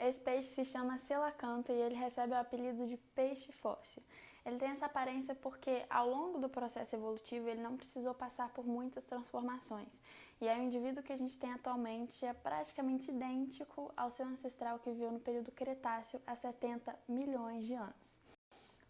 esse peixe se chama selacanto e ele recebe o apelido de peixe fóssil. Ele tem essa aparência porque ao longo do processo evolutivo ele não precisou passar por muitas transformações. E aí o indivíduo que a gente tem atualmente é praticamente idêntico ao seu ancestral que viveu no período Cretáceo há 70 milhões de anos.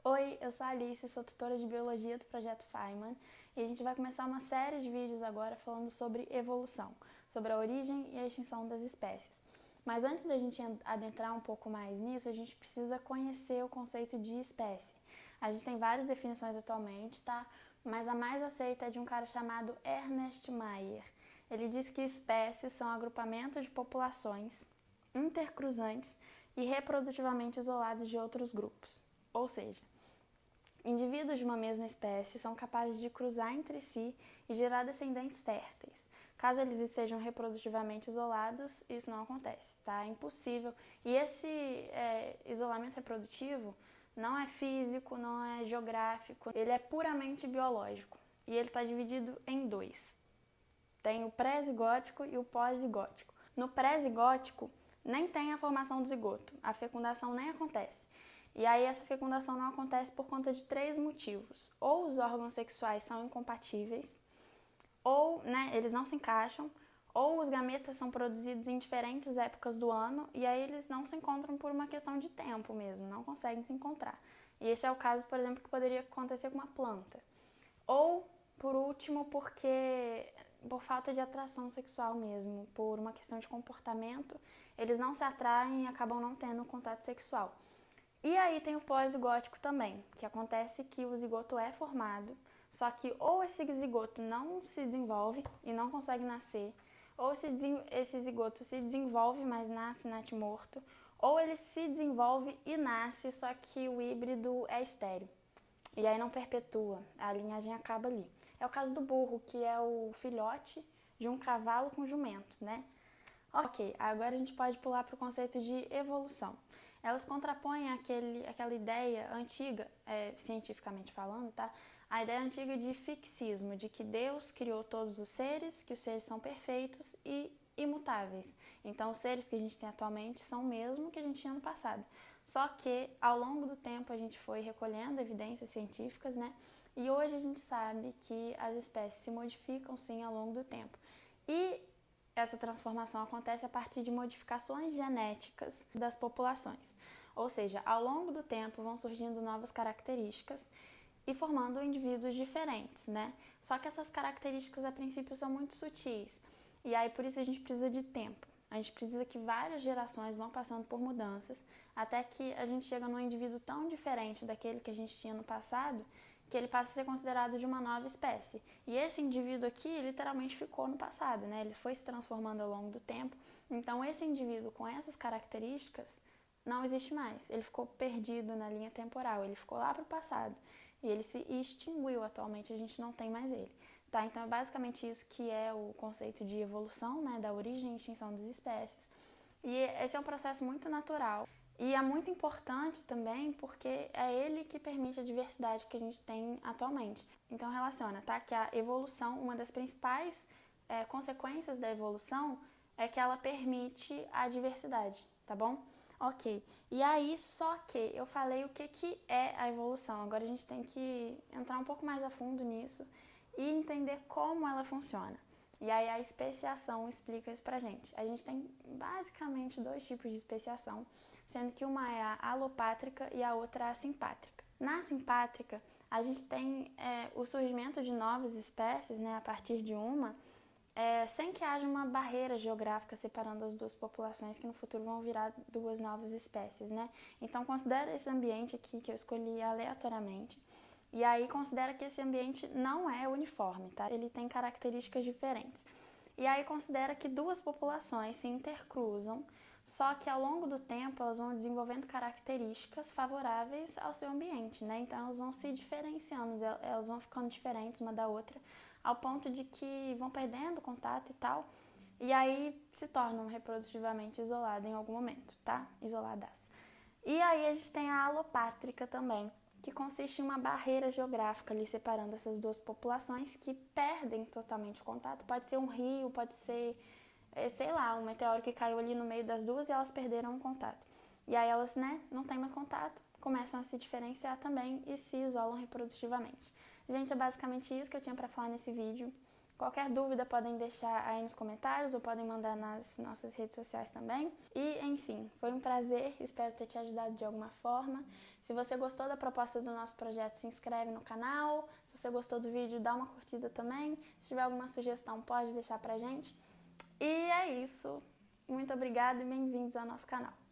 Oi, eu sou a Alice, sou tutora de Biologia do Projeto Feynman e a gente vai começar uma série de vídeos agora falando sobre evolução, sobre a origem e a extinção das espécies. Mas antes da gente adentrar um pouco mais nisso, a gente precisa conhecer o conceito de espécie. A gente tem várias definições atualmente, tá? Mas a mais aceita é de um cara chamado Ernest Mayr. Ele diz que espécies são agrupamentos de populações intercruzantes e reprodutivamente isolados de outros grupos. Ou seja, indivíduos de uma mesma espécie são capazes de cruzar entre si e gerar descendentes férteis. Caso eles estejam reprodutivamente isolados, isso não acontece, tá? É impossível. E esse isolamento reprodutivo não é físico, não é geográfico, ele é puramente biológico. E ele está dividido em dois. Tem o pré-zigótico e o pós-zigótico. No pré-zigótico, nem tem a formação do zigoto, a fecundação nem acontece. E aí essa fecundação não acontece por conta de 3 motivos. Ou os órgãos sexuais são incompatíveis, ou eles não se encaixam, ou os gametas são produzidos em diferentes épocas do ano e aí eles não se encontram por uma questão de tempo mesmo, não conseguem se encontrar. E esse é o caso, por exemplo, que poderia acontecer com uma planta. Ou, por último, por falta de atração sexual mesmo, por uma questão de comportamento, eles não se atraem e acabam não tendo contato sexual. E aí tem o pós-zigótico também, que acontece que o zigoto é formado, só que ou esse zigoto não se desenvolve e não consegue nascer, ou esse zigoto se desenvolve, mas nasce natimorto, ou ele se desenvolve e nasce, só que o híbrido é estéril. E aí não perpetua, a linhagem acaba ali. É o caso do burro, que é o filhote de um cavalo com jumento, né? Ok, agora a gente pode pular para o conceito de evolução. Elas contrapõem aquela ideia antiga, cientificamente falando, tá? A ideia antiga de fixismo, de que Deus criou todos os seres, que os seres são perfeitos e imutáveis. Então, os seres que a gente tem atualmente são o mesmo que a gente tinha no passado. Só que, ao longo do tempo, a gente foi recolhendo evidências científicas, né? E hoje a gente sabe que as espécies se modificam, sim, ao longo do tempo. E essa transformação acontece a partir de modificações genéticas das populações. Ou seja, ao longo do tempo vão surgindo novas características e formando indivíduos diferentes, né? Só que essas características a princípio são muito sutis. E aí por isso a gente precisa de tempo. A gente precisa que várias gerações vão passando por mudanças até que a gente chega num indivíduo tão diferente daquele que a gente tinha no passado que ele passa a ser considerado de uma nova espécie. E esse indivíduo aqui literalmente ficou no passado, né? Ele foi se transformando ao longo do tempo. Então esse indivíduo com essas características não existe mais. Ele ficou perdido na linha temporal, ele ficou lá para o passado. E ele se extinguiu, atualmente a gente não tem mais ele. Tá? Então é basicamente isso que é o conceito de evolução, né? Da origem e extinção das espécies. E esse é um processo muito natural. E é muito importante também porque é ele que permite a diversidade que a gente tem atualmente. Então relaciona, tá? Que a evolução, uma das principais consequências da evolução é que ela permite a diversidade, tá bom? Ok, e aí só que eu falei o que é a evolução. Agora a gente tem que entrar um pouco mais a fundo nisso e entender como ela funciona. E aí a especiação explica isso pra gente. A gente tem basicamente 2 tipos de especiação, sendo que uma é a alopátrica e a outra a simpátrica. Na simpátrica, a gente tem o surgimento de novas espécies, né, a partir de uma, sem que haja uma barreira geográfica separando as 2 populações que no futuro vão virar 2 novas espécies, né? Então considera esse ambiente aqui que eu escolhi aleatoriamente. E aí considera que esse ambiente não é uniforme, tá? Ele tem características diferentes. E aí considera que 2 populações se intercruzam, só que ao longo do tempo elas vão desenvolvendo características favoráveis ao seu ambiente, né? Então elas vão se diferenciando, elas vão ficando diferentes uma da outra, ao ponto de que vão perdendo contato e tal, e aí se tornam reprodutivamente isoladas em algum momento, tá? Isoladas. E aí a gente tem a alopátrica também, que consiste em uma barreira geográfica ali separando essas 2 populações que perdem totalmente o contato. Pode ser um rio, pode ser sei lá, um meteoro que caiu ali no meio das duas e elas perderam o contato. E aí elas, né, não têm mais contato, começam a se diferenciar também e se isolam reprodutivamente. Gente, é basicamente isso que eu tinha para falar nesse vídeo. Qualquer dúvida podem deixar aí nos comentários ou podem mandar nas nossas redes sociais também. E, enfim, foi um prazer, espero ter te ajudado de alguma forma. Se você gostou da proposta do nosso projeto, se inscreve no canal. Se você gostou do vídeo, dá uma curtida também. Se tiver alguma sugestão, pode deixar pra gente. E é isso. Muito obrigada e bem-vindos ao nosso canal.